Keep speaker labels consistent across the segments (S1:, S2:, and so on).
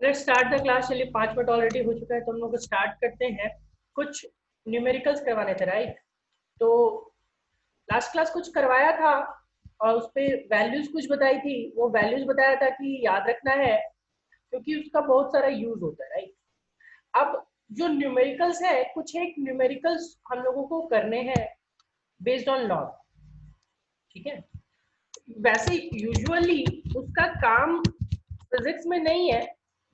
S1: Let's start the class. चलिए 5 minute already हो चुका है तो हम लोग स्टार्ट करते हैं। कुछ न्यूमेरिकल्स करवाने थे, राइट? तो लास्ट क्लास कुछ करवाया था और उस पे वैल्यूज कुछ बताई थी। वो वैल्यूज बताया था कि याद रखना है क्योंकि उसका बहुत सारा यूज होता है, राइट? अब जो न्यूमेरिकल्स है, कुछ एक न्यूमेरिकल्स हम लोगों को करने हैं बेस्ड ऑन लॉग, ठीक है? वैसे यूजुअली उसका काम फिजिक्स में नहीं है,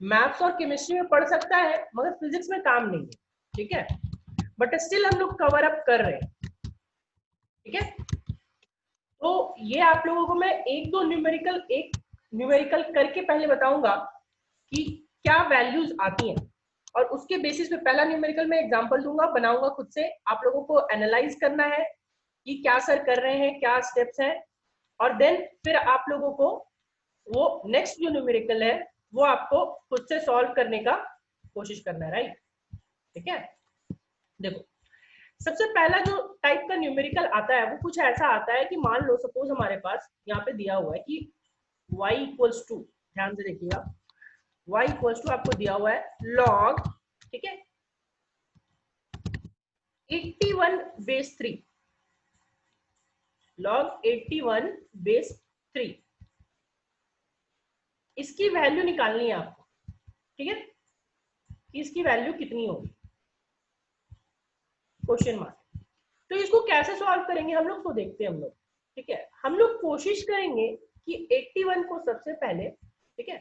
S1: मैथ्स और केमिस्ट्री में पढ़ सकता है, मगर फिजिक्स में काम नहीं है, ठीक है? बट स्टिल हम लोग कवर अप कर रहे हैं, ठीक है? तो ये आप लोगों को मैं एक न्यूमेरिकल करके पहले बताऊंगा कि क्या वैल्यूज आती हैं, और उसके बेसिस पे पहला न्यूमेरिकल मैं एग्जांपल दूंगा, बनाऊंगा खुद से। आप लोगों को एनालाइज करना है कि क्या सर कर रहे हैं, क्या स्टेप्स हैं, और देन फिर आप लोगों को वो नेक्स्ट जो न्यूमेरिकल है वो आपको खुद से सॉल्व करने का कोशिश करना है, राइट? ठीक है, देखो सबसे पहला जो टाइप का न्यूमेरिकल आता है वो कुछ ऐसा आता है कि मान लो सपोज हमारे पास यहाँ पे दिया हुआ है कि y इक्वल्स टू, ध्यान से देखिएगा, y इक्वल्स टू आपको दिया हुआ है log, ठीक है, 81 बेस 3, log 81 बेस 3, इसकी वैल्यू निकालनी है आपको, ठीक है? कि इसकी वैल्यू कितनी होगी, क्वेश्चन मार्क। तो इसको कैसे सॉल्व करेंगे हम लोग, तो देखते हैं हम लोग, ठीक है? हम लोग कोशिश करेंगे कि 81 को सबसे पहले, ठीक है,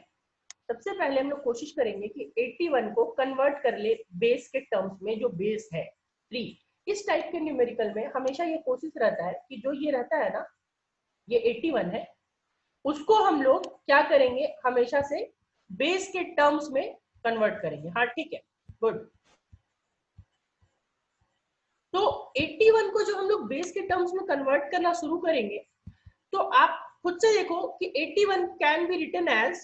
S1: सबसे पहले हम लोग कोशिश करेंगे कि 81 को कन्वर्ट कर ले बेस के टर्म्स में, जो बेस है 3। इस टाइप के न्यूमेरिकल में हमेशा ये कोशिश रहता है कि जो ये रहता है ना, ये 81 है, उसको हम लोग क्या करेंगे, हमेशा से बेस के टर्म्स में कन्वर्ट करेंगे। हाँ ठीक है, गुड। तो 81 को जो हम लोग बेस के टर्म्स में कन्वर्ट करना शुरू करेंगे, तो आप खुद से देखो कि 81 can be written as,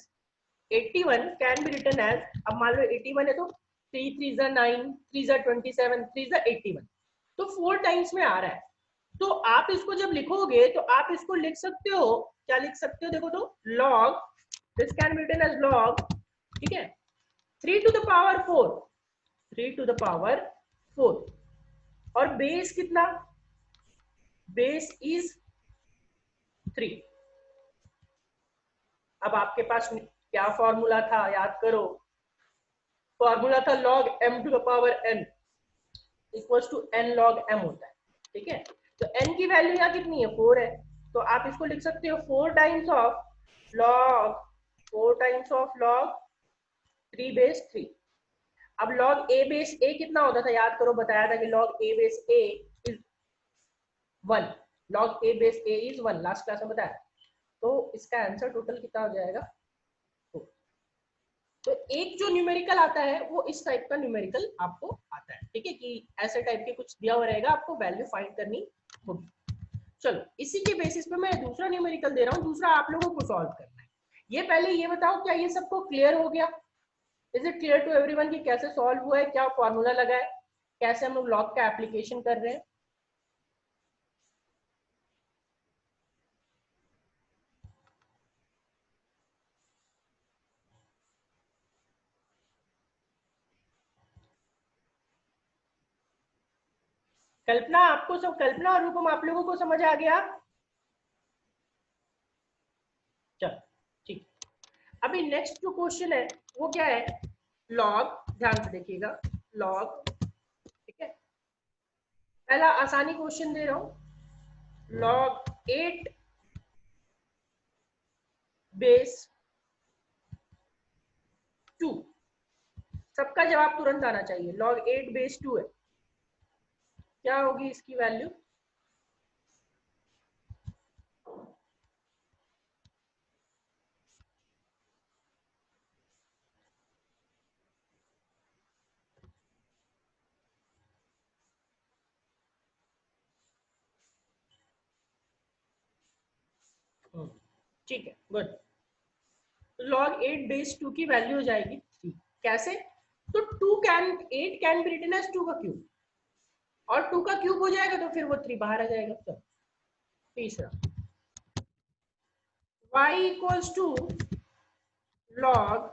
S1: 81 can be written as, अब मान लो 81 है तो 3 3 9, 3 27, 3 81, तो 4 टाइम्स में आ रहा है। तो आप इसको जब लिखोगे तो आप इसको लिख सकते हो, क्या लिख सकते हो, देखो तो log, this can be written as log, ठीक है, 3 to the power 4, 3 to the power 4, और बेस कितना, बेस इज 3। अब आपके पास क्या फॉर्मूला था, याद करो, फॉर्मूला था log m to the power n equals to n log m होता है, ठीक है? तो n की वैल्यू यहाँ कितनी है, 4 है, तो आप इसको लिख सकते हो 4 times of log, 4 times of log 3 base 3। अब log a बेस a कितना होता था, याद करो, बताया था कि log a base a is 1, log a base a is 1, last class में बताया। तो इसका आंसर टोटल कितना हो जाएगा, तो एक जो न्यूमेरिकल आता है वो इस टाइप का न्यूमेरिकल आपको आता है, ठीक है, कि ऐसे टाइप के कुछ दिया हुआ रहेगा, आपको वैल्यू फाइंड करनी होगी। चलो इसी के बेसिस पे मैं दूसरा न्यूमेरिकल दे रहा हूँ, दूसरा आप लोगों को सॉल्व करना है। ये पहले ये बताओ, क्या ये सबको क्लियर हो गया? Is it clear to everyone कि कैसे सॉल्व हुआ है, क्या फॉर्मूला लगा है, कैसे हम लोग लॉग का एप्लीकेशन कर रहे हैं? कल्पना, आपको सब, कल्पना और रूपम आप लोगों को समझ आ गया? चलो ठीक। अभी नेक्स्ट जो क्वेश्चन है वो क्या है, लॉग, ध्यान से देखिएगा, लॉग, ठीक है, पहला आसानी क्वेश्चन दे रहा हूं, log 8 बेस 2, सबका जवाब तुरंत आना चाहिए। log 8 बेस 2 है, क्या होगी इसकी वैल्यू? ठीक है, गुड। log 8 बेस 2 की वैल्यू हो जाएगी 3। कैसे? तो 2 can 8 can be written as 2 का क्यूब, और 2 का क्यूब हो जाएगा तो फिर वो 3 बाहर आ जाएगा। तो तीसरा, y equals to log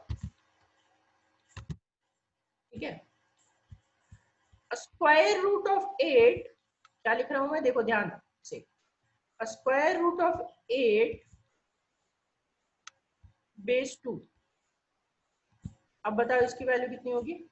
S1: square root of 8, क्या लिख रहा हूं मैं, देखो ध्यान से, स्क्वायर रूट ऑफ 8 बेस 2। अब बताओ इसकी वैल्यू कितनी होगी?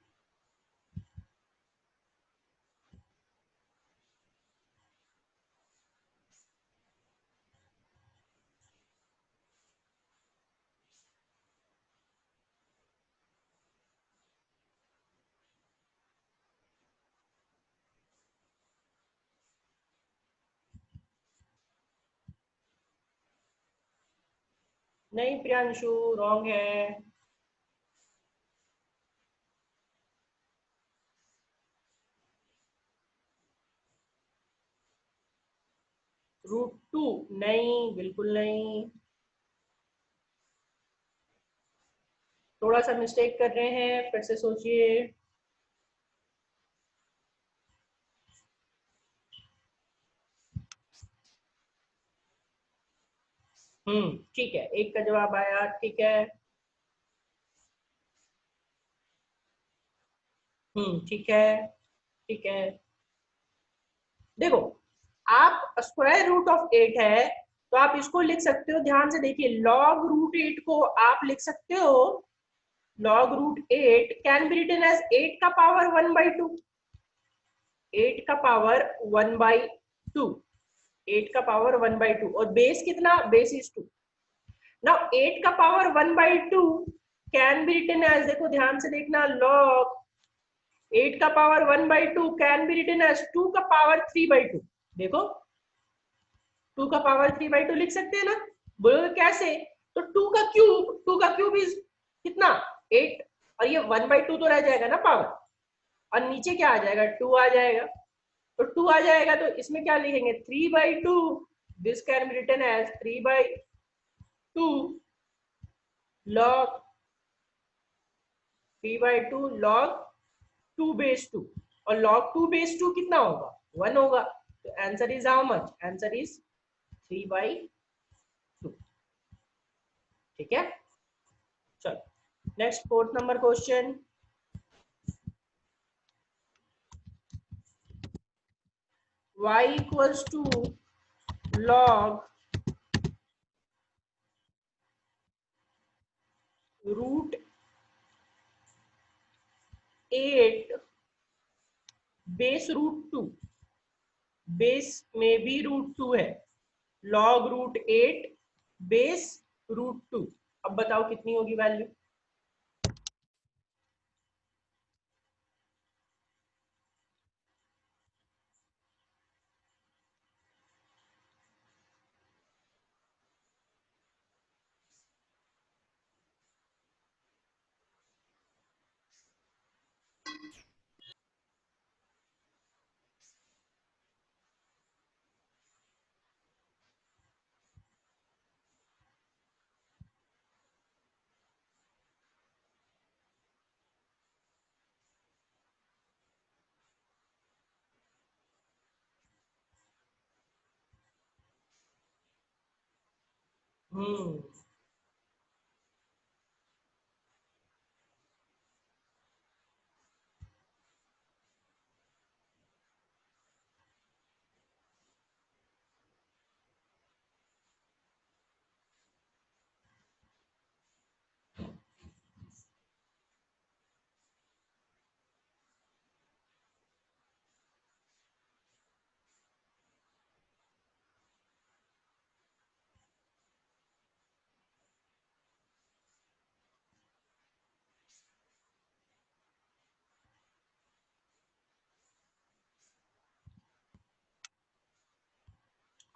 S1: नहीं प्रियांशु, रॉन्ग है। √2 नहीं, बिल्कुल नहीं, थोड़ा सा मिस्टेक कर रहे हैं, फिर से सोचिए। ठीक है, एक का जवाब आया, ठीक है। ठीक है, ठीक है। देखो, आप स्क्वायर रूट ऑफ 8 है, तो आप इसको लिख सकते हो, ध्यान से देखिए, लॉग रूट 8 को आप लिख सकते हो, log root 8 can be written as 8 का पावर 1/2, 8 का पावर 1/2, 8 का पावर 1/2, और बेस कितना, बेस इज 2। नाउ 8 का power 1/2 can be written as, देखो ध्यान से देखना, लॉग 8 का power 1/2 can be written as 2 का पावर 3/2। देखो 2 का पावर 3/2 लिख सकते हैं ना, बोलोगे कैसे? तो 2 का क्यूब इज कितना, 8, और ये 1/2 तो रह जाएगा ना पावर, और नीचे क्या आ जाएगा, 2 आ जाएगा, तो 2 आ जाएगा, तो इसमें क्या लिखेंगे, 3/2, this can be written as 3/2 log 3/2 log 2 base 2, और log 2 base 2 कितना होगा, 1 होगा, तो answer is how much, answer is 3/2। ठीक है, चलो next, fourth number question. y equals to log √8 base √2, base में भी √2 है, log √8 बेस √2। अब बताओ कितनी होगी वैल्यू? हम्म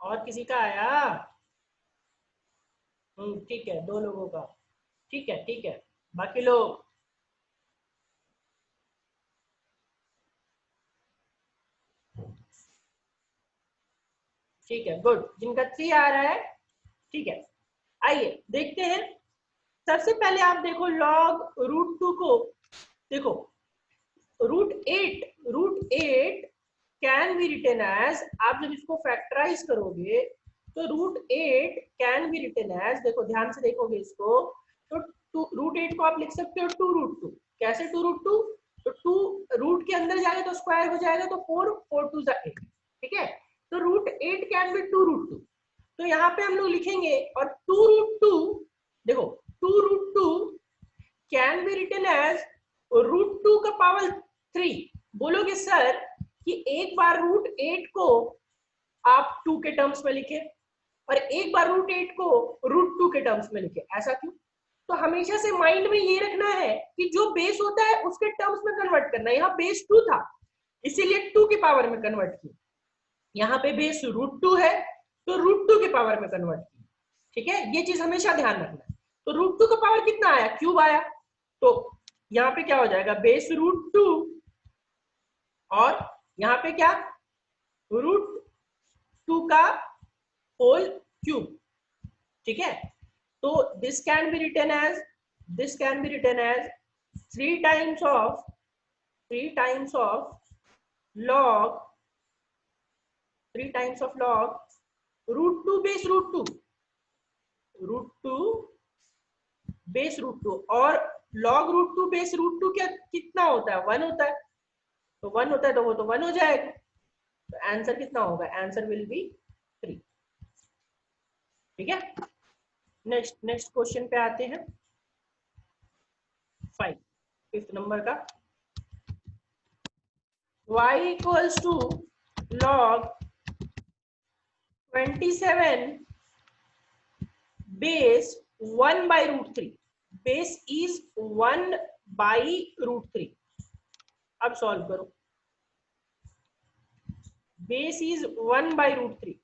S1: और किसी का आया? ठीक है, 2 लोगों का, ठीक है, ठीक है, बाकी लोग? ठीक है, गुड, जिनका 3 आ रहा है, ठीक है। आइए देखते हैं, सबसे पहले आप देखो लॉग √2 को, देखो √8 कैन बी रिटन एज, आप जब इसको फैक्टराइज करोगे तो √8 कैन बी रिटन एज, देखो ध्यान से देखोगे इसको, तो √8 को आप लिख सकते हो 2√2। कैसे 2√2? तो 2 रूट के अंदर जाएगा तो स्क्वायर हो जाएगा, तो 4 4 2 8, ठीक है। तो रूट 8 कैन बी 2 रूट 2, तो यहाँ पे हम लोग लिखेंगे, और 2 रूट 2, देखो 2 root 2 can be written as root 2 का पावर 3। बोलोगे सर कि एक बार रूट 8 को आप 2 के टर्म्स में लिखे और एक बार रूट 8 को रूट 2 के टर्म्स में लिखे, ऐसा क्यों? तो हमेशा से माइंड में ये रखना है कि जो बेस होता है उसके टर्म्स में कन्वर्ट करना है। यहाँ बेस 2 था इसीलिए 2 की पावर में कन्वर्ट किया, यहाँ पे बेस रूट 2 है तो रूट 2 की पावर में कन्वर्ट किया, ठीक है। ये चीज हमेशा ध्यान रखना है। तो रूट 2 का पावर कितना आया, क्यूब आया, तो यहाँ पे क्या हो जाएगा, बेस रूट 2 और यहाँ पे क्या, रूट 2 का होल क्यूब, ठीक है। तो this can be written as 3 times of log root 2 base root 2 और log root 2 base root 2 क्या कितना होता है, 1 होता है, तो 1 होता है तो वो तो 1 हो जाएगा, तो आंसर कितना होगा, आंसर विल बी 3, ठीक है। नेक्स्ट क्वेश्चन पे आते हैं, 5th नंबर का, y equals to log 27 base 1 by root 3, base is 1 by root 3। अब सॉल्व करो, base is 1 by root 3,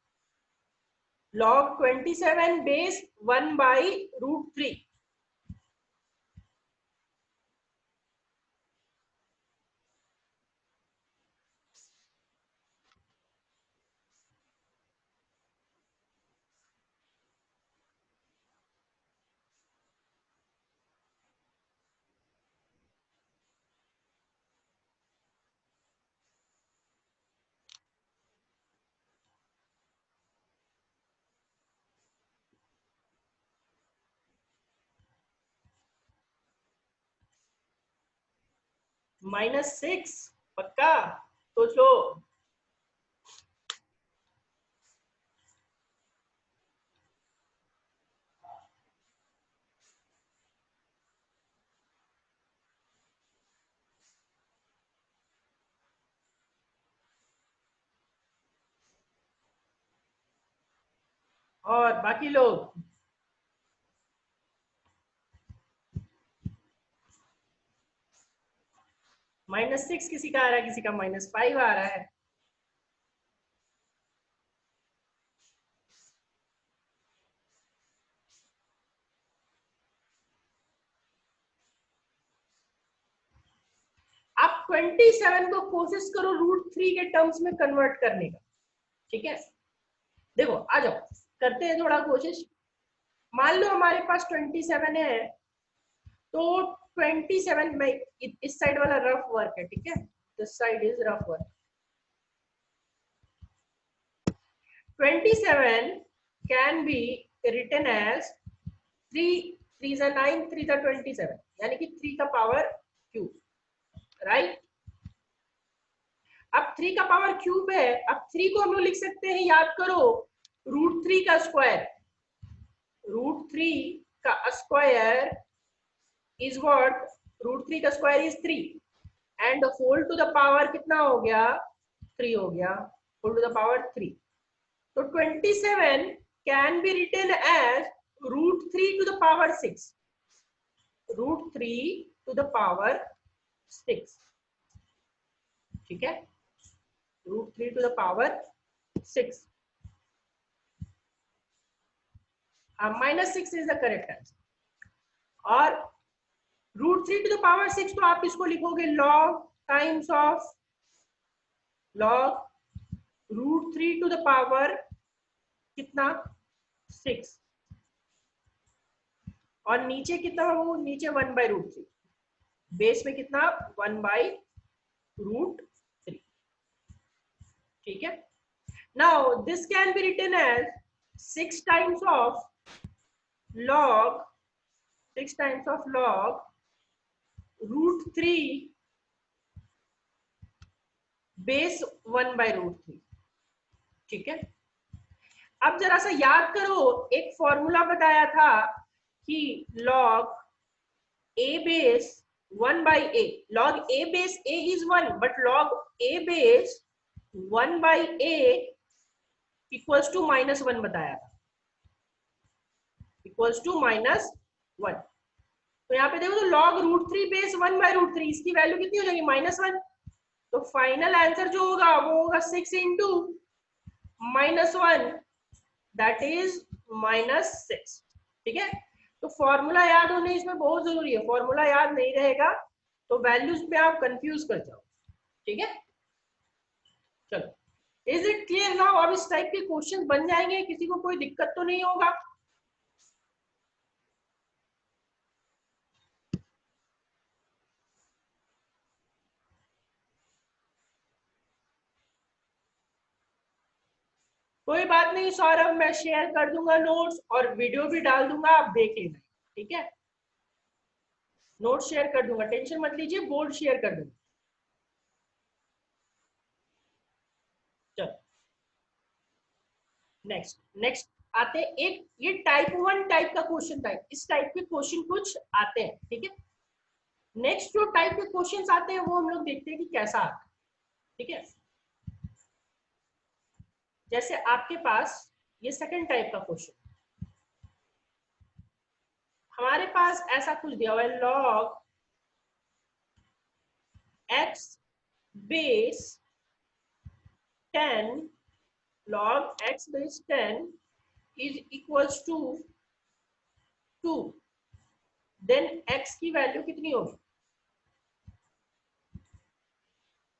S1: log 27 base 1 by root 3, -6 पक्का, सोच लो। और बाकी लोग -6 किसी का आ रहा है, किसी का -5 आ रहा है। आप 27 को कोशिश करो रूट 3 के टर्म्स में कन्वर्ट करने का, ठीक है। देखो आ जाओ, करते हैं थोड़ा कोशिश। मान लो हमारे पास 27 है, तो 27 में इस साइड वाला रफ वर्क है, ठीक है, this side is rough work. 27 can be written as 3 3 9 3 27, यानी कि 3 का पावर क्यूब, राइट। अब 3 का पावर क्यूब है, अब 3 को हम लोग लिख सकते हैं, याद करो, रूट 3 का स्क्वायर, रूट 3 का स्क्वायर इज व्हाट, रूट 3 का square is 3 and whole to the power कितना हो गया, 3 हो गया, होल टू द पावर 3। तो 27 can be written as root 3 to the power 6, root 3 to the power 6, ठीक है, root 3 to the power 6, -6 is the correct answer. और root 3 to the power 6 तो आप इसको लिखोगे log times of log root 3 to the power कितना, 6, और नीचे कितना हो, नीचे 1 बाई रूट 3, बेस में कितना 1 बाई रूट 3, ठीक है। Now this can be written as 6 times of log root 3 base 1/√3। ठीक है, अब जरा सा याद करो, एक फॉर्मूला बताया था कि log a base 1/a, log a base a is 1, but log a base 1/a equals to -1 बताया था, इक्वल्स टू -1। तो यहाँ पे देखो, तो log √3 बेस 1/√3, इसकी वैल्यू कितनी हो जाएगी? -1। तो फाइनल आंसर जो होगा वो होगा 6 इंटू -1, दैट इज -6। ठीक है, तो फॉर्मूला याद होने इसमें बहुत जरूरी है, फॉर्मूला याद नहीं रहेगा तो वैल्यूज पे आप कंफ्यूज कर जाओ। ठीक है, चलो, इज इट क्लियर नाउ? अब इस टाइप के क्वेश्चन बन जाएंगे, किसी को कोई दिक्कत तो नहीं होगा? कोई बात नहीं सौरभ, मैं शेयर कर दूंगा नोट्स और वीडियो भी डाल दूंगा, आप देख लेना। ठीक है, नोट शेयर कर दूंगा, टेंशन मत लीजिए, बोर्ड शेयर कर दूंगा। चलो, नेक्स्ट नेक्स्ट आते हैं, एक ये टाइप 1 टाइप का क्वेश्चन था, इस टाइप के क्वेश्चन कुछ आते हैं। ठीक है, नेक्स्ट जो टाइप के क्वेश्चन आते हैं वो हम लोग देखते हैं कि कैसा आता है। ठीक है, जैसे आपके पास ये सेकंड टाइप का क्वेश्चन, हमारे पास ऐसा कुछ दिया हुआ है, log x base 10, log x base 10 is equals to 2, then x की वैल्यू कितनी होगी?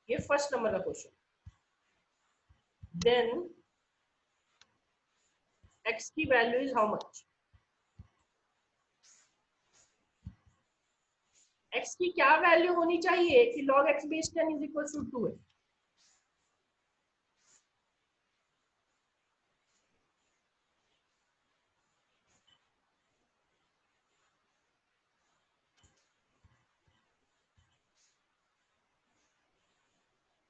S1: ये फर्स्ट नंबर का क्वेश्चन। देन x की value is how much? x की क्या वैल्यू होनी चाहिए कि log x base 10 is equal to 2 है?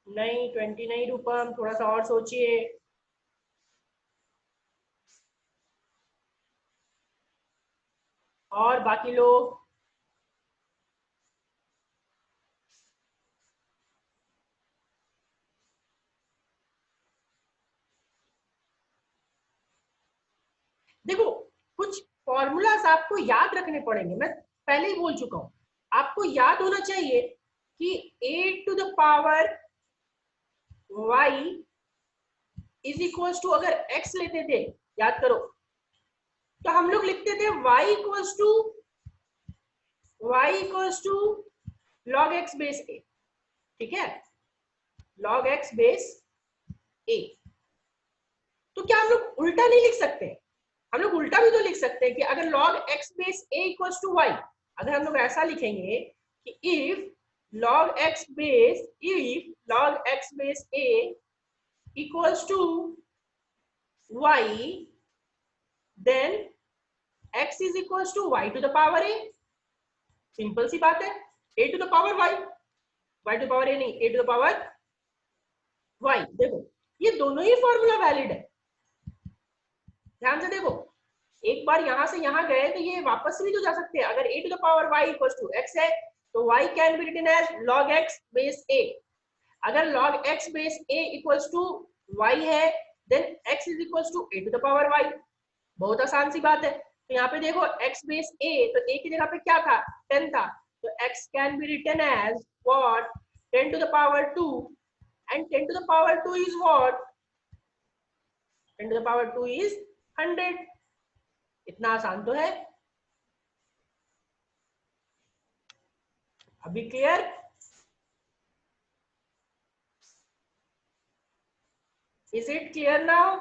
S1: नहीं 20 नहीं रूपम, थोड़ा सा और सोचिए। और बाकी लोग? देखो, कुछ फॉर्मूलाज आपको याद रखने पड़ेंगे, मैं पहले ही बोल चुका हूं, आपको याद होना चाहिए कि a to the power y is equals to, अगर x लेते थे, याद करो, तो हम लोग लिखते थे y equals to log x base a। ठीक है, log x बेस a। तो क्या हम लोग उल्टा नहीं लिख सकते? हम लोग उल्टा भी तो लिख सकते हैं कि अगर log x base a equals to y, अगर हम लोग ऐसा लिखेंगे कि if log x base a equals to y, then x is equals to y to the power a। Simple सी बात है, a to the power y, y to the power a नहीं, a to the power y। देखो, ये दोनों ही formula valid है, ध्यान से देखो, एक बार यहां से यहां गए तो ये वापस भी तो जा सकते हैं। अगर a to the power y equals to x है तो y can be written as log x base a। अगर log x base a equals to y है, then x is equals to a to the power y। बहुत आसान सी बात है। तो यहाँ पे देखो x बेस a, तो a की जगह पे क्या था? 10 था, तो x can be written as what? 10 to the power 2, and 10 to the power 2 is what? 10 to the power 2 is 100। इतना आसान तो है। अभी clear? Is it clear now?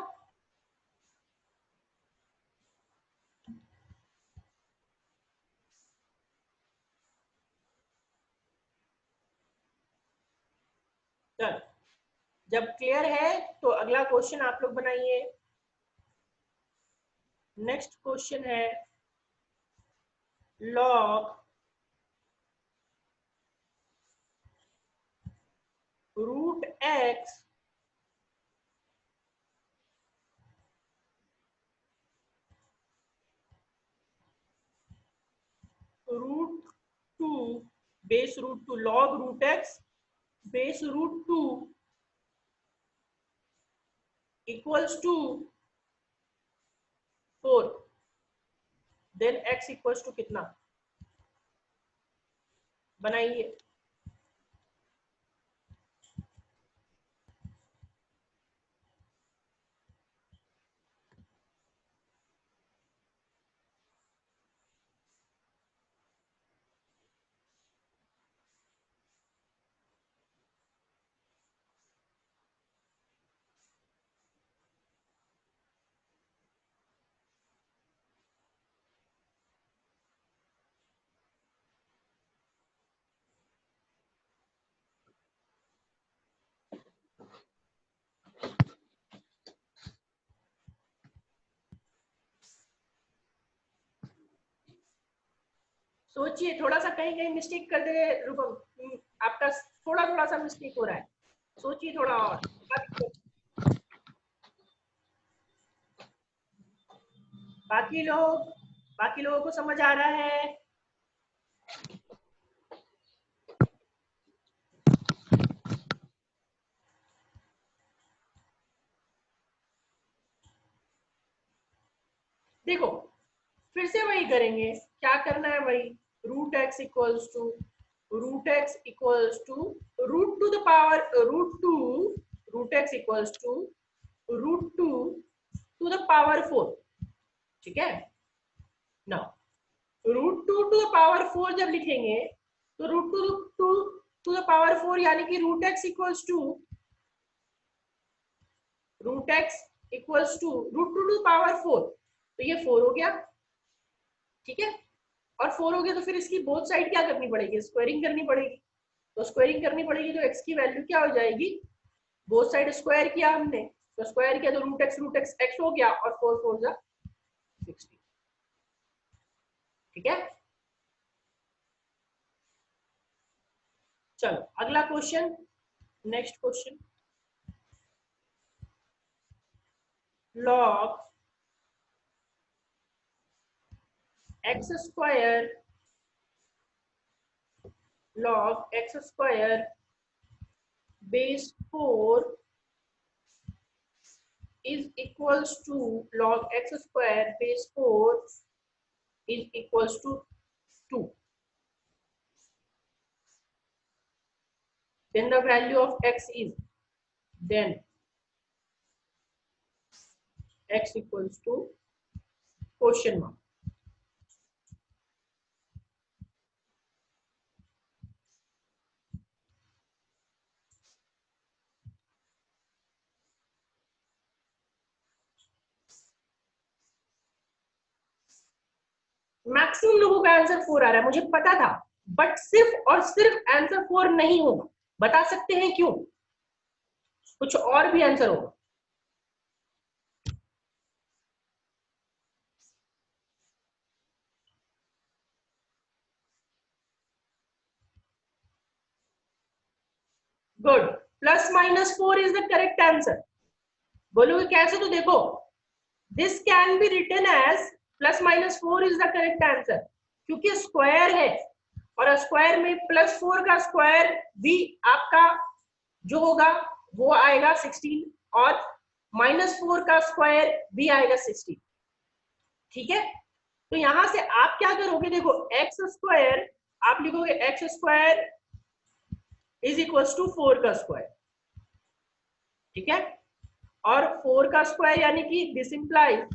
S1: चल, जब क्लियर है तो अगला क्वेश्चन आप लोग बनाइए। नेक्स्ट क्वेश्चन है log root x root 2 base root 2 log root x base root 2 equals to 4, then x equals to कितना बनाइए। सोचिए, थोड़ा सा कहीं कहीं मिस्टेक कर दे रुको, आपका थोड़ा थोड़ा सा मिस्टेक हो रहा है, सोचिए थोड़ा और। बाकी लोग, बाकी लोगों को समझ आ रहा है? देखो फिर से वही करेंगे, क्या करना है वही, root x equals to root x equals to root to the power root two, root x equals to root two to the power 4, ठीक है ना। Root two to the power 4 जब लिखेंगे तो root two two to the power 4 यानी कि root x equals to root x equals to root two to power 4, तो ये 4 हो गया, ठीक है। और 4 हो गया तो फिर इसकी बोथ साइड क्या करनी पड़ेगी, स्क्वायरिंग करनी पड़ेगी। तो स्क्वायरिंग करनी पड़ेगी तो x की वैल्यू क्या हो जाएगी, बोथ साइड स्क्वायर किया हमने, तो स्क्वायर किया तो रूट एक्स एक्स हो गया और 4 4 जा 60, ठीक है। चलो अगला question, next question, log x square base 4 is equals to log x square base 4 is equals to 2, then the value of x is, then x equals to question mark। Maximum लोगों का आंसर 4 आ रहा है, मुझे पता था, but सिर्फ और सिर्फ आंसर 4 नहीं होगा। बता सकते हैं क्यों? कुछ और भी आंसर होगा। Good, plus minus 4 is the correct answer. बोलोगे कैसे? तो देखो, this can be written as plus minus 4 is the correct answer, क्योंकि स्क्वायर है और स्क्वायर में प्लस 4 का स्क्वायर भी आपका जो होगा वो आएगा 16 और माइनस 4 का स्क्वायर भी आएगा 16, ठीक है। तो यहां से आप क्या करोगे, देखो एक्स स्क्वायर आप लिखोगे x square is equal to 4 का स्क्वायर, ठीक है। और 4 का स्क्वायर यानी कि this implies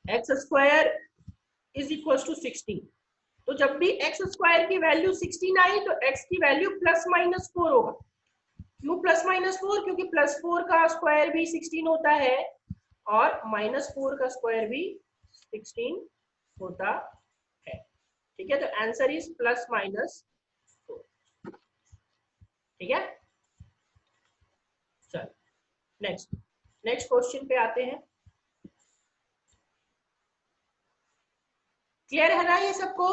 S1: x square is equal to 16। तो जब भी एक्स स्क्वायर की वैल्यू 16 आई तो एक्स की वैल्यू प्लस माइनस 4 होगा। क्यों प्लस माइनस 4? क्योंकि प्लस 4 का स्क्वायर भी 16 होता है और माइनस 4 का स्क्वायर भी 16 होता है, ठीक है। तो आंसर इज प्लस माइनस 4, ठीक है। चलो नेक्स्ट क्वेश्चन पे आते हैं। क्लियर है ना ये सबको?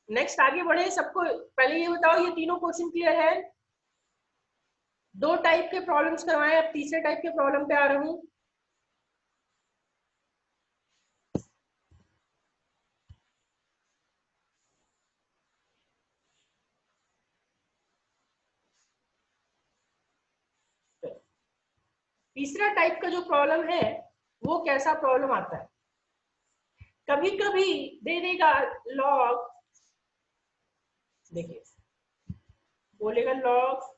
S1: नेक्स्ट आगे बढ़े, सबको पहले ये बताओ ये तीनों क्वेश्चन क्लियर है? दो टाइप के प्रॉब्लम्स करवाए, अब तीसरे टाइप के प्रॉब्लम पे आ रहा हूं। तीसरा टाइप का जो प्रॉब्लम है वो कैसा प्रॉब्लम आता है, कभी कभी दे देगा लॉग, देखिए बोलेगा log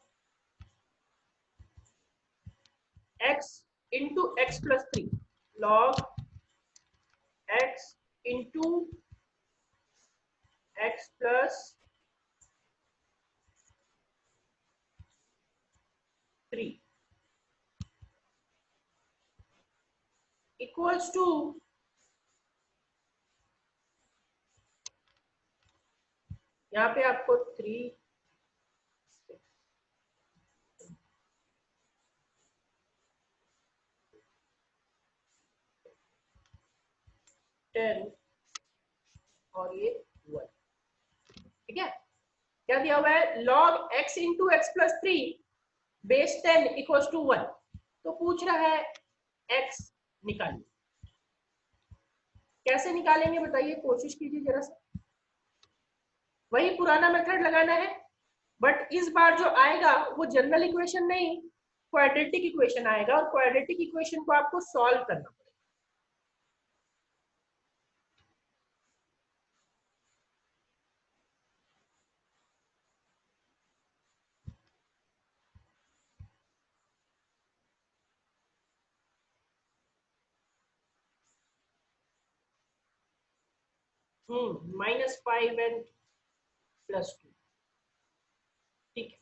S1: x into x plus three, log x into x plus three equals to, यहाँ पे आपको 3 10 और ये 1, ठीक है। क्या दिया हुआ है, log x into x plus three base 10 equals to 1, तो पूछ रहा है x निकालिए। कैसे निकालेंगे बताइए, कोशिश कीजिए जरा सा। वही पुराना मेथड लगाना है, बट इस बार जो आएगा वो जनरल इक्वेशन नहीं, क्वाड्रेटिक इक्वेशन आएगा, और क्वाड्रेटिक इक्वेशन को आपको सॉल्व करना पड़ेगा। -5 एंड +2, ठीक है।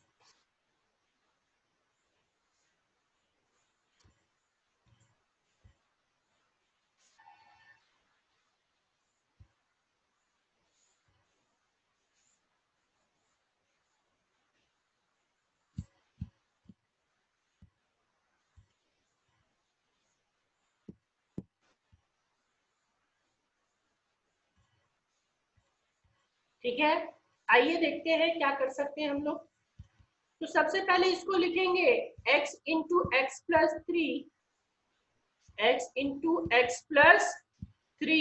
S1: ठीक है, आइए देखते हैं क्या कर सकते हैं हम लोग। तो सबसे पहले इसको लिखेंगे x into x plus three, x into x plus three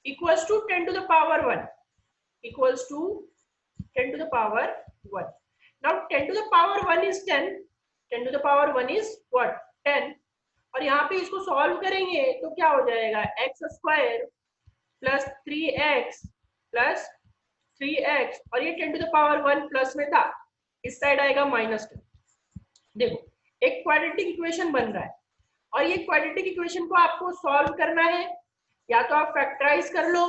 S1: equals to 10 to the power 1, equals to 10 to the power 1। Now 10 to the power 1 is 10, 10 to the power 1 is what, 10। और यहाँ पे इसको सॉल्व करेंगे तो क्या हो जाएगा, x square plus 3x plus 3x, और ये 10 टू द पावर 1 प्लस में था, इस साइड आएगा -10। देखो एक क्वाड्रेटिक इक्वेशन बन रहा है, और ये क्वाड्रेटिक इक्वेशन को आपको सॉल्व करना है, या तो आप फैक्टराइज कर लो,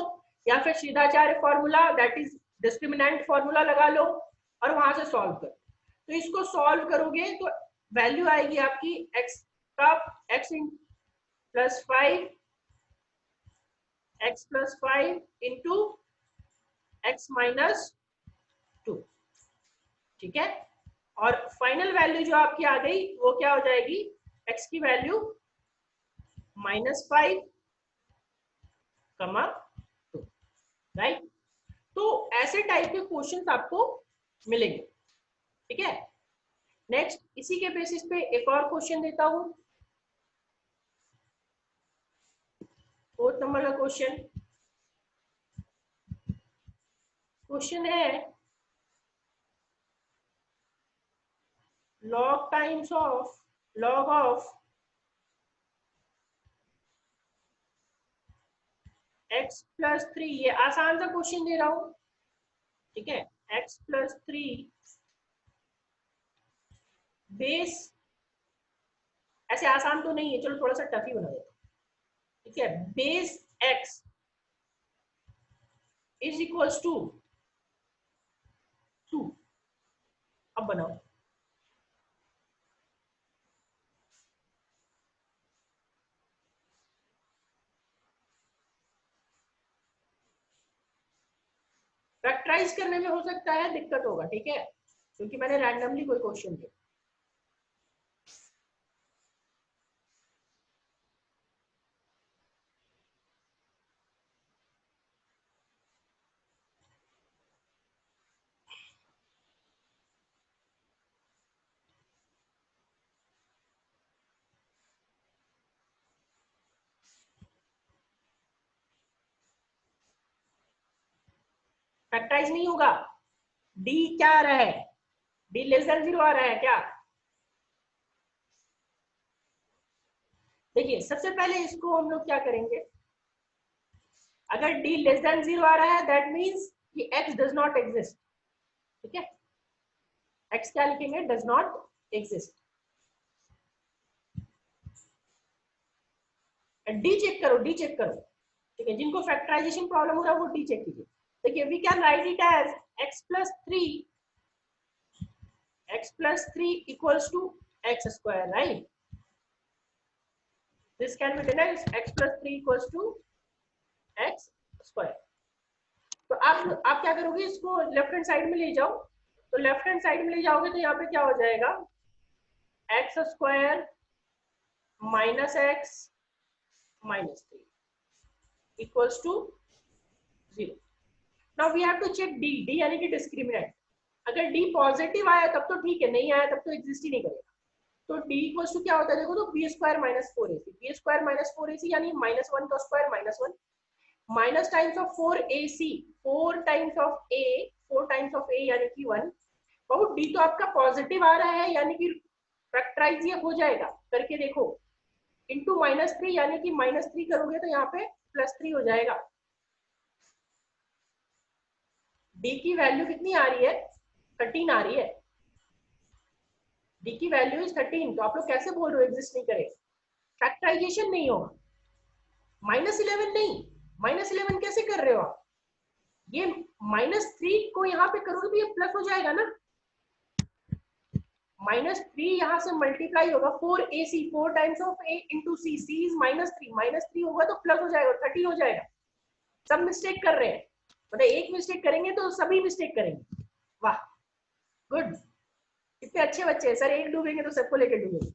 S1: या फिर सीधाचार्य formula that is discriminant formula लगा लो और वहां से सॉल्व करो। तो इसको सॉल्व करोगे तो वैल्यू आएगी आपकी x का, x plus 5, x plus 5 into x minus 2, ठीक है। और फाइनल वैल्यू जो आपकी आ गई वो क्या हो जाएगी, x की वैल्यू -5 कमा 2, राइट। तो ऐसे टाइप के क्वेश्चंस आपको मिलेंगे, ठीक है। नेक्स्ट इसी के बेसिस पे एक और क्वेश्चन देता हूं, 4th नंबर का क्वेश्चन। क्वेश्चन है log of x प्लस 3, ये आसान सा क्वेश्चन दे रहा हूं, ठीक है। x प्लस 3 बेस, ऐसे आसान तो नहीं है, चलो थोड़ा सा टफ ही बना देता हूं, ठीक है। Base x is equals to 2, अब बनाओ। फैक्टराइज करने में हो सकता है दिक्कत होगा, ठीक है, क्योंकि मैंने रैंडमली कोई क्वेश्चन दिया। फैक्टराइज नहीं होगा। डी क्या आ रहा है, डी लेस देन 0 आ रहा है क्या? देखिए सबसे पहले इसको हम लोग क्या करेंगे, अगर डी लेस देन 0 आ रहा है दैट मीन्स कि x डज नॉट एग्जिस्ट। ठीक है, x क्या लिखेंगे, does not exist. D check करो, डी चेक करो। ठीक है, जिनको फैक्टराइजेशन प्रॉब्लम हो रहा है वो डी चेक कीजिए। देखिए we can write it as x plus 3 equals to x square, right? This can be written as x plus 3 equals to x square. तो आप क्या करोगे, इसको लेफ्ट हैंड साइड में ले जाओ। तो लेफ्ट हैंड साइड में ले जाओगे तो यहाँ पे क्या हो जाएगा, x square minus x minus 3 equals to 0। Now we have to check D, D यानी कि डिस्क्रिमिनेंट। अगर डी पॉजिटिव आया तब तो ठीक है, नहीं आया तब तो एग्जिस्ट ही नहीं करेगा। तो डी इक्वल्स टू क्या होता है, देखो तो B square minus 4ac, B square minus 4ac यानी -1 का square -1 minus times of 4ac, 4 times of a, 4 times of a यानी कि 1। बहुत डी तो आपका पॉजिटिव आ रहा है यानी कि फैक्टराइज ये हो जाएगा, करके देखो। इनटू -3 यानी कि -3 करोगे तो यहाँ पे +3 हो जाएगा। डी की वैल्यू कितनी आ रही है, 13 आ रही है। डी की वैल्यू इज 13, तो आप लोग कैसे बोल रहे हो एग्जिस्ट नहीं करेगा, फैक्टराइजेशन नहीं होगा। -11 नहीं, -11 कैसे कर रहे हो आप, ये -3 को यहाँ पे करोगे तो ये प्लस हो जाएगा ना। -3 यहाँ से मल्टीप्लाई होगा 4ac, 4 times of a into c, c is -3, -3 होगा तो प्लस हो जाएगा, 13 हो जाएगा। सब मिस्टेक कर रहे हैं, मतलब एक मिस्टेक करेंगे तो सभी मिस्टेक करेंगे। वाह गुड, कितने अच्छे बच्चे हैं सर, एक डूबेंगे तो सबको लेकर डूबेंगे।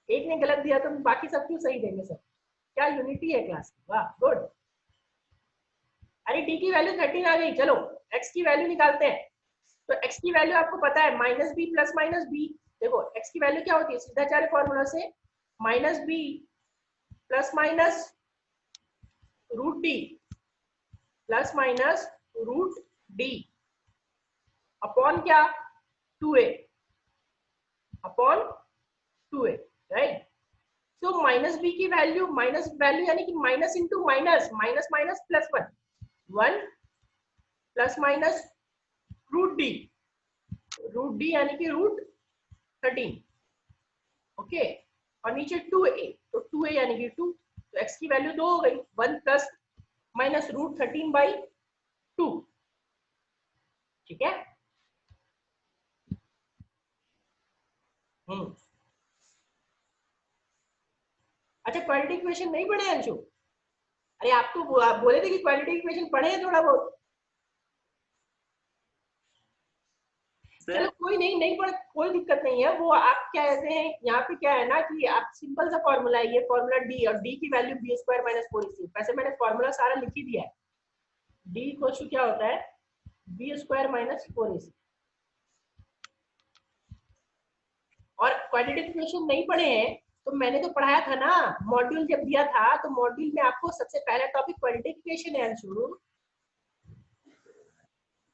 S1: एक ने गलत दिया तो बाकी सब क्यों सही देंगे सर, क्या यूनिटी है क्लास की, वाह गुड। अरे डी की वैल्यू 13 आ गई, चलो एक्स की वैल्यू निकालते हैं। तो x की वैल्यू आपको पता है -b प्लस -b। देखो x की वैल्यू क्या होती है, सीधा चार फॉर्मूला से -b plus minus √d plus minus √d upon क्या, 2a अपॉन 2a, राइट। सो -b की वैल्यू, माइनस वैल्यू यानी कि minus into minus, minus minus plus 1, 1 plus minus √d, √d यानी कि √13, ओके। और नीचे 2a, तो 2a यानी कि 2, तो x की वैल्यू 2 हो गई, 1 प्लस माइनस √13/2, ठीक है। अच्छा क्वाड्रेटिक इक्वेशन नहीं पढ़े अंशु? अरे आप तो आप बोले थे कि क्वाड्रेटिक इक्वेशन पढ़े हैं थोड़ा बहुत। चलो कोई नहीं, नहीं पढ़, कोई दिक्कत नहीं है। वो आप क्या कहते हैं, यहाँ पे क्या है ना कि आप सिंपल सा फॉर्मूला है, ये फॉर्मूला डी, और डी की value B square minus 4ac। वैसे मैंने फॉर्मूला सारा लिख ही दिया है। डी इक्वल टू क्या होता है, बी स्क्वायर माइनस 4ac। और क्वाड्रेटिक इक्वेशन नहीं पढ़े हैं तो मैंने तो पढ़ाया था ना, मॉड्यूल जब दिया था तो मॉड्यूल में आपको सबसे पहला टॉपिक क्वाड्रेटिक इक्वेशन है अंशु,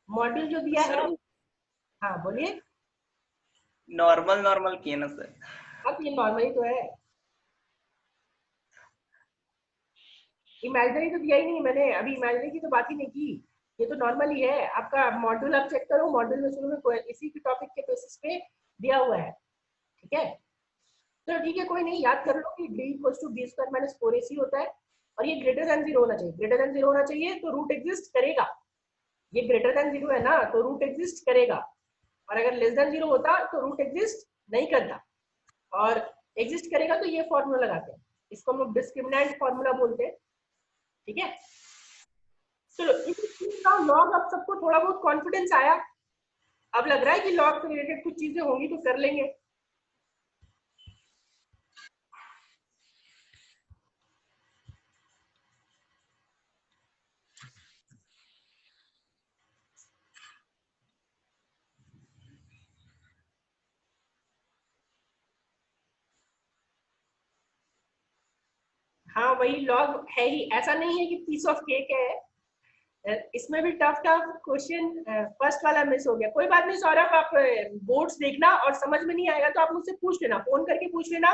S1: मॉड्यूल जो दिया है। हाँ बोलिए।
S2: नॉर्मल नॉर्मल किए ना सर?
S1: अब ये नॉर्मल ही तो है, इमेजिनरी तो दिया ही नहीं मैंने, अभी इमेजिनरी की तो बात ही नहीं की, ये तो नॉर्मल ही है। आपका मॉड्यूल आप चेक करो, मॉड्यूल में शुरू में इसी के टॉपिक के बेसिस पे दिया हुआ है, ठीक है। तो ठीक है कोई नहीं, याद कर लो कि D equal to B square minus 4ac होता है, और ये ग्रेटर देन 0 होना चाहिए, ग्रेटर देन 0 होना चाहिए तो रूट एग्जिस्ट करेगा। ये ग्रेटर देन 0 है ना तो रूट एग्जिस्ट करेगा, और अगर लेस देन 0 होता तो रूट एग्जिस्ट नहीं करता, और एग्जिस्ट करेगा तो ये फॉर्मूला लगाते हैं, इसको हम लोग डिस्क्रिमिनेंट फॉर्मूला बोलते हैं, ठीक है। चलो इस चीज का लॉग अब सबको थोड़ा बहुत कॉन्फिडेंस आया, अब लग रहा है कि लॉग से रिलेटेड कुछ चीजें होंगी तो कर लेंगे। हाँ वही लॉग है ही, ऐसा नहीं है कि पीस ऑफ केक है, इसमें भी टफ टफ क्वेश्चन। फर्स्ट वाला मिस हो गया, कोई बात नहीं सौरभ, आप बोर्ड्स देखना और समझ में नहीं आएगा तो आप मुझसे पूछ लेना, फोन करके पूछ लेना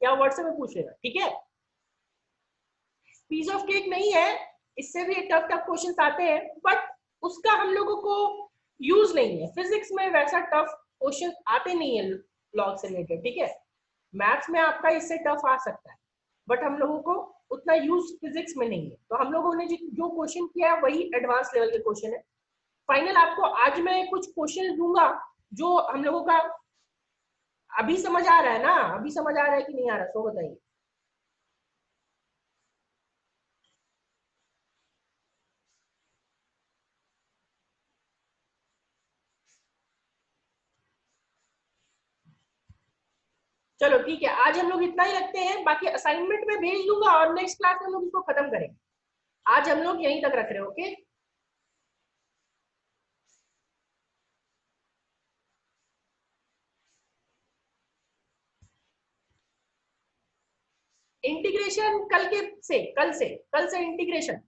S1: या व्हाट्सएप में पूछ लेना, ठीक है। पीस ऑफ केक नहीं है, इससे भी टफ टफ क्वेश्चन आते हैं, बट उसका हम लोगों को यूज नहीं है। फिजिक्स में वैसा टफ क्वेश्चन आते नहीं है लॉग से रिलेटेड, ठीक है। मैथ्स में आपका इससे टफ आ सकता है, बट हम लोगों को उतना यूज फिजिक्स में नहीं है। तो हम लोगों ने जो क्वेश्चन किया है वही एडवांस लेवल के क्वेश्चन है। फाइनल आपको आज मैं कुछ क्वेश्चन दूंगा जो हम लोगों का अभी समझ आ रहा है ना, अभी समझ आ रहा है कि नहीं आ रहा, सो बताइए। चलो ठीक है, आज हम लोग इतना ही रखते हैं, बाकी असाइनमेंट में भेज दूंगा और नेक्स्ट क्लास में हम लोग इसको खत्म करेंगे। आज हम लोग यहीं तक रख रहे हैं, ओके। इंटीग्रेशन कल से इंटीग्रेशन